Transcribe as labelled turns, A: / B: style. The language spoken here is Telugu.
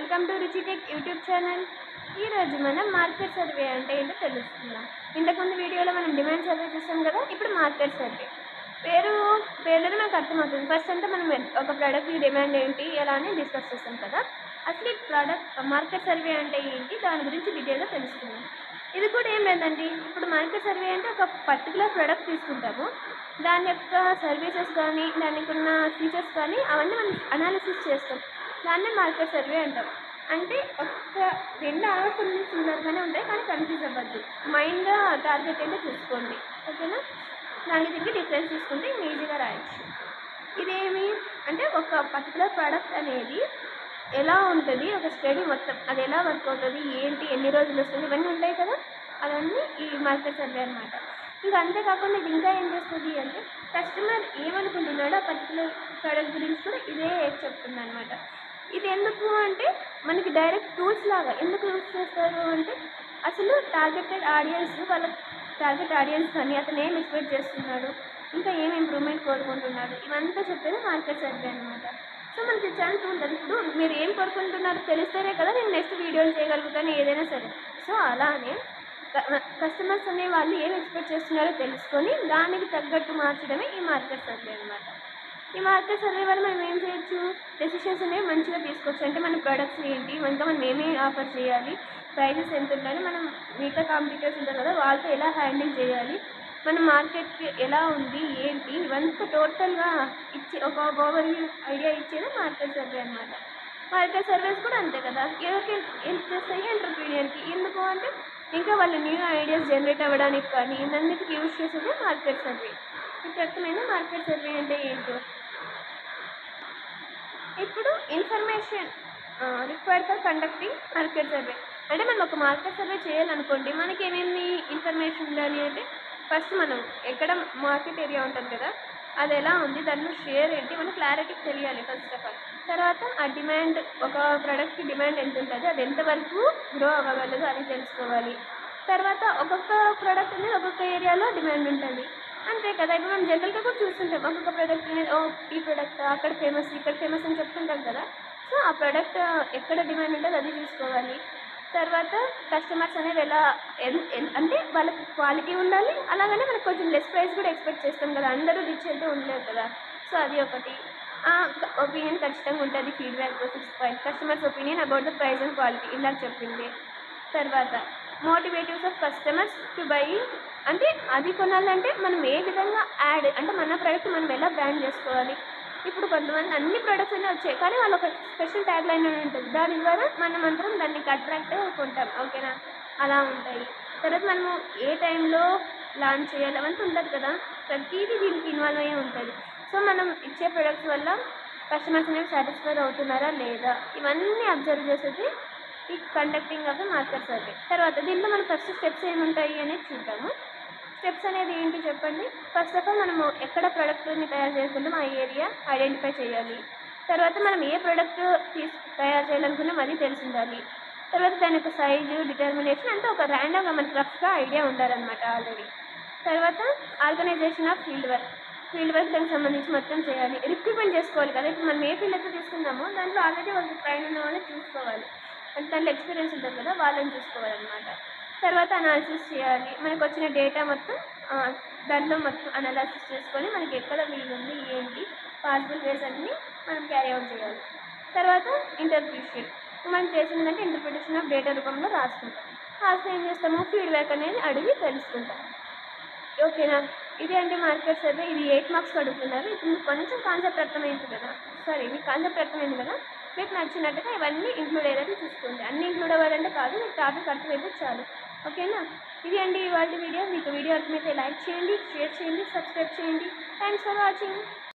A: Welcome to Ruchitech YouTube channel. ఈరోజు మనం మార్కెట్ సర్వే అంటే ఏంటో తెలుసుకుందాం. ఇంతకుముందు వీడియోలో మనం డిమాండ్ సర్వే చూసాం కదా, ఇప్పుడు మార్కెట్ సర్వే. పేరులోనే మనకు అర్థమవుతుంది. ఫస్ట్ అంతా మనం ఒక ప్రోడక్ట్ డిమాండ్ ఏంటి ఎలా అని డిస్కస్ చేస్తాం కదా. అసలు ఈ మార్కెట్ సర్వే అంటే ఏంటి, దాని గురించి డీటెయిల్గా తెలుసుకుందాం. ఇది కూడా ఏం లేదండి, ఇప్పుడు మార్కెట్ సర్వే అంటే ఒక పర్టికులర్ ప్రోడక్ట్ తీసుకుంటాము, దాని యొక్క సర్వీసెస్ కానీ దానికి ఉన్న ఫీచర్స్ కానీ అవన్నీ మనం అనాలిసిస్ చేస్తాం. దాన్నే మార్కెట్ సర్వే అంటాం. అంటే ఒక 2 అవర్స్ సుందరగానే ఉంటాయి, కానీ కన్ఫ్యూజ్ అవ్వద్దు. మైండ్గా టార్గెట్ ఏంటో చూసుకోండి, ఓకేనా. దానికి దీనికి డిఫరెన్స్ చూసుకుంటే ఈజీగా రాయొచ్చు. ఇదేమి అంటే ఒక పర్టికులర్ ప్రోడక్ట్ అనేది ఎలా ఉంటుంది, ఒక స్టడీ మొత్తం అది ఎలా వర్క్ అవుతుంది, ఏంటి, ఎన్ని రోజులు వస్తుంది, ఇవన్నీ ఉంటాయి కదా, అవన్నీ ఈ మార్కెట్ సర్వే అనమాట. ఇంకా అంతేకాకుండా ఇది ఇంకా ఏం చేస్తుంది అంటే కస్టమర్ ఏమనుకుంటున్నాడో ఆ పర్టికులర్ ప్రోడక్ట్ గురించి కూడా ఇదే చెప్తుంది అనమాట. ఇది ఎందుకు అంటే మనకి డైరెక్ట్ టూల్స్ లాగా ఎందుకు యూజ్ చేస్తారు అంటే అసలు టార్గెటెడ్ ఆడియన్స్, వాళ్ళ టార్గెట్ ఆడియన్స్ కానీ అతను ఏం ఎక్స్పెక్ట్ చేస్తున్నాడు, ఇంకా ఏం ఇంప్రూవ్మెంట్ కోరుకుంటున్నాడు, ఇవంతా చెప్పేది మార్కెట్ సర్వే అనమాట. సో మనకి ఛాన్స్ ఉంటుంది. ఇప్పుడు మీరు ఏం కోరుకుంటున్నారో తెలిస్తేనే కదా నేను నెక్స్ట్ వీడియోలు చేయగలుగుతాను ఏదైనా సరే. సో అలానే కస్టమర్స్ అనే వాళ్ళు ఏం ఎక్స్పెక్ట్ చేస్తున్నారో తెలుసుకొని దానికి తగ్గట్టు మార్చడమే ఈ మార్కెట్ సర్వే అనమాట. ఈ మార్కెట్ సర్వే వల్ల మనం ఏం చేయొచ్చు, డెసిషన్స్ అనేవి మంచిగా తీసుకోవచ్చు. అంటే మన ప్రొడక్ట్స్ ఏంటి, ఇంకా మనం ఏమేమి ఆఫర్ చేయాలి, ప్రైజెస్ ఎంత ఉండాలి, మనం మిగతా కాంపిటీటర్స్ ఉంటారు కదా వాళ్ళతో ఎలా హ్యాండిల్ చేయాలి, మన మార్కెట్కి ఎలా ఉంది ఏంటి, ఇవంతా టోటల్గా ఇచ్చి ఒక ఓవర్ ఐడియా ఇచ్చేది మార్కెట్ సర్వే అనమాట. మార్కెట్ సర్వేస్ కూడా అంతే కదా, ఎవరికి హెల్ప్ చేస్తాయి, ఎంటర్ప్రీనియర్కి. ఎందుకు అంటే ఇంకా వాళ్ళ న్యూ ఐడియాస్ జనరేట్ అవ్వడానికి కానీ ఇవన్నిటికి యూజ్ చేసేది మార్కెట్ సర్వే. ఇప్పుడు అర్థమైందా మార్కెట్ సర్వే అంటే ఏంటో. ఇప్పుడు information required for conducting market survey అంటే మనం ఒక మార్కెట్ సర్వే చేయాలనుకోండి, మనకి ఏమేమి ఇన్ఫర్మేషన్ ఉండాలి అంటే ఫస్ట్ మనం ఎక్కడ మార్కెట్ ఏరియా ఉంటుంది కదా అది ఎలా ఉంది, దానిలో షేర్ ఏంటి, మనకు క్లారిటీ తెలియాలి ఫస్ట్ ఆఫ్ ఆల్. తర్వాత ఆ డిమాండ్, ఒక ప్రోడక్ట్కి డిమాండ్ ఎంత ఉంటుంది, అది ఎంతవరకు గ్రో అవ్వగలదు అని తెలుసుకోవాలి. తర్వాత ఒక్కొక్క ప్రోడక్ట్ అనేది ఒక్కొక్క ఏరియాలో డిమాండ్ ఉంటుంది, అంతే కదా. ఇప్పుడు మనం జనరల్గా కూడా చూస్తుంటాం, ఒక్కొక్క ప్రోడక్ట్ అనేది ఈ ప్రోడక్ట్ అక్కడ ఫేమస్ ఇక్కడ ఫేమస్ అని చెప్తుంటాం కదా. సో ఆ ప్రోడక్ట్ ఎక్కడ డిమాండ్ ఉంటుంది అది చూసుకోవాలి. తర్వాత కస్టమర్స్ అనేది ఎలా అంటే వాళ్ళకి క్వాలిటీ ఉండాలి, అలాగనే మనకు కొంచెం లెస్ ప్రైస్ కూడా ఎక్స్పెక్ట్ చేస్తాం కదా, అందరూ రిచ్ అయితే ఉండలేదు కదా. సో అది ఒకటి. ఒపీనియన్ ఖచ్చితంగా ఉంటుంది, feedback 6 customers opinion about the price and quality ఇందాక చెప్పింది. తర్వాత మోటివేటివ్స్ ఆఫ్ కస్టమర్స్ టు బై, అంటే అది కొనాలంటే మనం ఏ విధంగా యాడ్, అంటే మన ప్రోడక్ట్ మనం ఎలా బ్రాండ్ చేసుకోవాలి. ఇప్పుడు కొంతమంది అన్ని ప్రోడక్ట్స్ అన్నీ వచ్చాయి, కానీ వాళ్ళు ఒక స్పెషల్ ట్యాగ్ లైన్ అని ఉంటుంది, దాని ద్వారా మనం అందరం దాన్ని అట్రాక్ట్ కొంటాం, ఓకేనా. అలా ఉంటాయి. తర్వాత మనము ఏ టైంలో లాంచ్ చేయాలి అవంతా ఉంటుంది కదా, ప్రతిదీ దీనికి ఇన్వాల్వ్ అయ్యి ఉంటుంది. సో మనం ఇచ్చే ప్రొడక్ట్స్ వల్ల కస్టమర్స్ అనేవి సాటిస్ఫై అవుతున్నారా లేదా, ఇవన్నీ అబ్జర్వ్ చేసేది ఈ conducting of the market survey. తర్వాత దీంట్లో మనం ఫస్ట్ స్టెప్స్ ఏముంటాయి అనేది చూద్దాము. స్టెప్స్ అనేది ఏంటి చెప్పండి. ఫస్ట్ ఆఫ్ ఆల్ మనము ఎక్కడ ప్రోడక్ట్ని తయారు చేసుకుంటామో ఆ ఏరియా ఐడెంటిఫై చేయాలి. తర్వాత మనం ఏ ప్రోడక్ట్ తయారు చేయాలనుకున్నామో అది తెలిసి ఉండాలి. తర్వాత దాని యొక్క సైజు, డిటర్మినేషన్ అంతా ఒక ర్యాండమ్గా మనకి రఫ్గా ఐడియా ఉండాలన్నమాట ఆల్రెడీ. తర్వాత ఆర్గనైజేషన్ ఆఫ్ ఫీల్డ్ వర్క్ దానికి సంబంధించి మొత్తం చేయాలి. రిక్రూట్మెంట్ చేసుకోవాలి కదా. ఇప్పుడు మనం ఏ ఫీల్డ్ అయితే తీసుకుందామో దాంట్లో ఆల్రెడీ వాళ్ళకి ట్రైన్ ఉన్న వాళ్ళని చూసుకోవాలి, అంటే దాంట్లో ఎక్స్పీరియన్స్ ఉంటుంది కదా వాళ్ళని చూసుకోవాలన్నమాట. తర్వాత అనాలిసిస్ చేయాలి, మనకు వచ్చిన డేటా మొత్తం దాంట్లో మొత్తం అనాలిసిస్ చేసుకొని మనకి ఎక్కడ వీలుంది ఏంటి పాసిబుల్ వేస్ అన్నీ మనం క్యారీ అవుట్ చేయాలి. తర్వాత ఇంటర్ప్రిటేషన్, మనం చేసిందంటే ఇంటర్ప్రిటేషన్ ఆఫ్ డేటా రూపంలో రాసుకుంటాం. రాస్తే ఏం చేస్తాము, ఫీడ్బ్యాక్ అనేది అడిగి తెలుసుకుంటాం, ఓకేనా. ఇది అంటే మార్కెట్ సర్వే. ఇది 8 మార్క్స్ అడుగుతున్నారు. ఇప్పుడు మీకు కొంచెం కాన్సెప్ట్ అర్థమైంది కదా, మీకు కాన్సెప్ట్ అర్థమైంది కదా, మీకు నచ్చినట్టుగా ఇవన్నీ ఇంక్లూడ్ అయ్యేది చూసుకోండి. అన్నీ ఇంక్లూడ్ అవ్వాలంటే కాదు, మీకు టాపిక్ అర్థమైతే చాలు, ఓకేనా. ఇది అండి ఇవాళ వీడియో. మీకు వీడియో అర్థమైతే లైక్ చేయండి, షేర్ చేయండి, సబ్స్క్రైబ్ చేయండి. Thanks for watching.